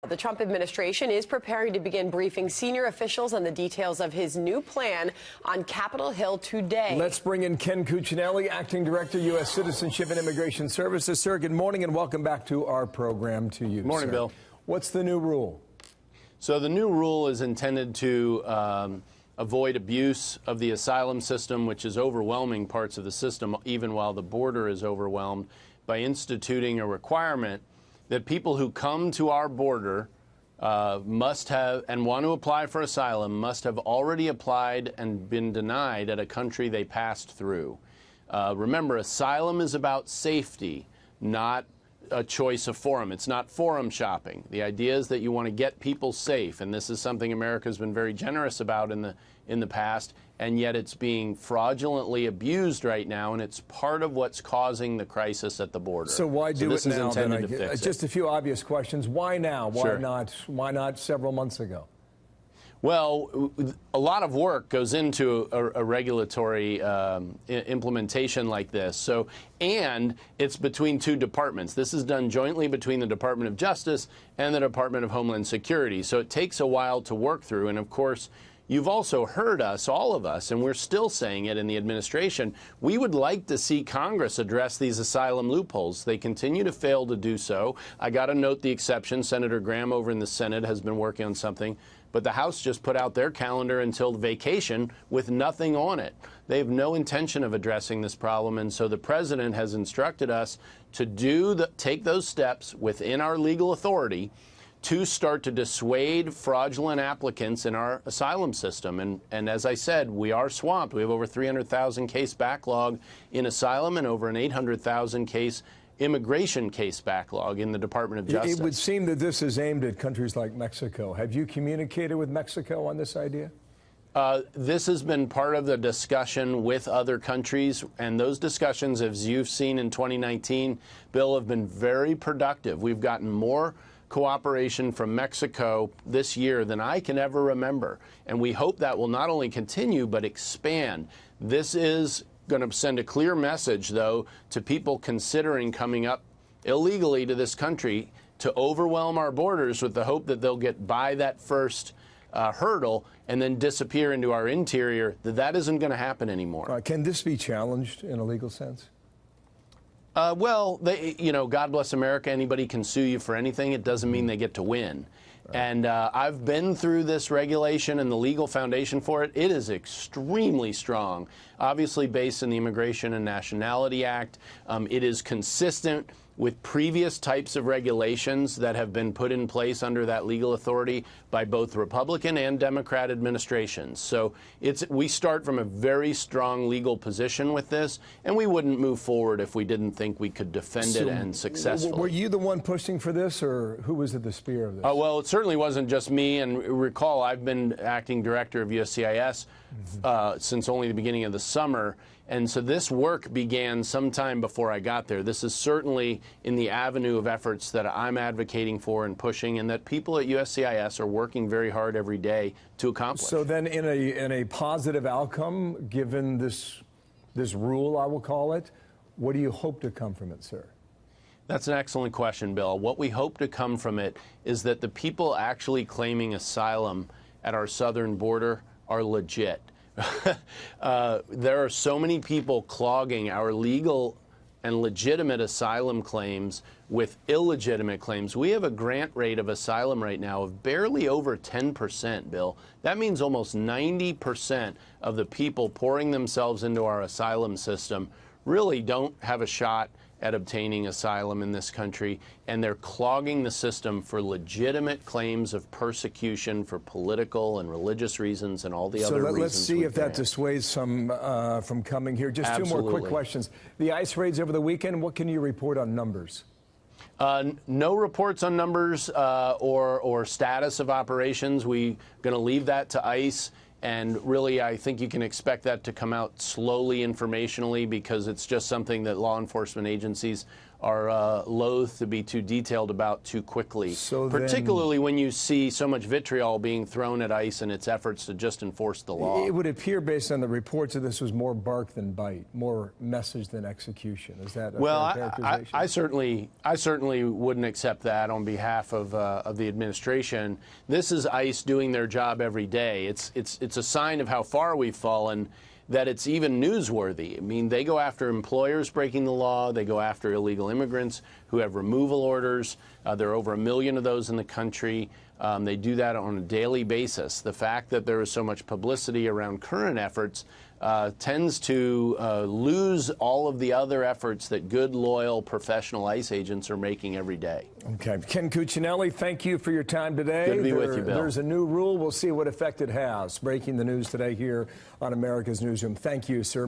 The Trump administration is preparing to begin briefing senior officials on the details of his new plan on Capitol Hill today. Let's bring in Ken Cuccinelli, Acting Director, U.S. Citizenship and Immigration Services. Sir, good morning and welcome back to our program to you. Morning, sir. Bill. What's the new rule? So the new rule is intended to avoid abuse of the asylum system, which is overwhelming parts of the system, even while the border is overwhelmed, by instituting a requirement that people who come to our border must have, and want to apply for asylum, must have already applied and been denied at a country they passed through. Remember, asylum is about safety, not a choice of forum. It's not forum shopping. The idea is that you want to get people safe, and this is something America's been very generous about in the past, and yet it's being fraudulently abused right now, and it's part of what's causing the crisis at the border. So why do it now? Just a few obvious questions. Why now? Why Sure. not? Why not several months ago? Well, a lot of work goes into a regulatory implementation like this. So, and it's between two departments. This is done jointly between the Department of Justice and the Department of Homeland Security. So it takes a while to work through. And of course, you've also heard us, all of us, and we're still saying it in the administration, we would like to see Congress address these asylum loopholes. They continue to fail to do so. I got to note the exception. Senator Graham over in the Senate has been working on something, but the House just put out their calendar until vacation with nothing on it. They have no intention of addressing this problem, and so the president has instructed us to take those steps within our legal authority to start to dissuade fraudulent applicants in our asylum system. And as I said, we are swamped. We have over 300,000 case backlog in asylum and over an 800,000 case immigration case backlog in the Department of Justice. It would seem that this is aimed at countries like Mexico. Have you communicated with Mexico on this idea? This has been part of the discussion with other countries, and those discussions, as you've seen in 2019, Bill, have been very productive. We've gotten more cooperation from Mexico this year than I can ever remember, and we hope that will not only continue but expand. This is going to send a clear message, though, to people considering coming up illegally to this country to overwhelm our borders with the hope that they'll get by that first hurdle and then disappear into our interior, that isn't going to happen anymore. Can this be challenged in a legal sense? Well, God bless America. Anybody can sue you for anything. It doesn't mean they get to win. Right. And I've been through this regulation and the legal foundation for it. It is extremely strong, obviously based in the Immigration and Nationality Act. It is consistent with previous types of regulations that have been put in place under that legal authority by both Republican and Democrat administrations. So we start from a very strong legal position with this, and we wouldn't move forward if we didn't think we could defend it and successfully. Were you the one pushing for this, or who was at the spear of this? Well, it certainly wasn't just me, and recall I've been acting director of USCIS since only the beginning of the summer. And so this work began sometime before I got there. This is certainly in the avenue of efforts that I'm advocating for and pushing, and that people at USCIS are working very hard every day to accomplish. So then in a positive outcome, given this rule, I will call it, what do you hope to come from it, sir? That's an excellent question, Bill. What we hope to come from it is that the people actually claiming asylum at our southern border are legit. There are so many people clogging our legal and legitimate asylum claims with illegitimate claims. We have a grant rate of asylum right now of barely over 10%, Bill. That means almost 90% of the people pouring themselves into our asylum system really don't have a shot at obtaining asylum in this country, and they're clogging the system for legitimate claims of persecution for political and religious reasons and all the other reasons. So let's see if that dissuades some from coming here. Just Absolutely. 2 more quick questions. The ICE raids over the weekend, what can you report on numbers? No reports on numbers or status of operations. We're going to leave that to ICE. And really, I think you can expect that to come out slowly informationally, because it's just something that law enforcement agencies loath to be too detailed about too quickly, So particularly when you see so much vitriol being thrown at ICE and its efforts to just enforce the law. It would appear, based on the reports, that this was more bark than bite, more message than execution. Is that a fair characterization? I certainly wouldn't accept that on behalf of the administration. This is ICE doing their job every day. It's a sign of how far we've fallen, that it's even newsworthy. I mean, they go after employers breaking the law. They go after illegal immigrants who have removal orders. There are over 1 million of those in the country. They do that on a daily basis. The fact that there is so much publicity around current efforts tends to lose all of the other efforts that good, loyal, professional ICE agents are making every day. Okay. Ken Cuccinelli, thank you for your time today. Good to be with you, Bill. There's a new rule. We'll see what effect it has. Breaking the news today here on America's Newsroom. Thank you, sir.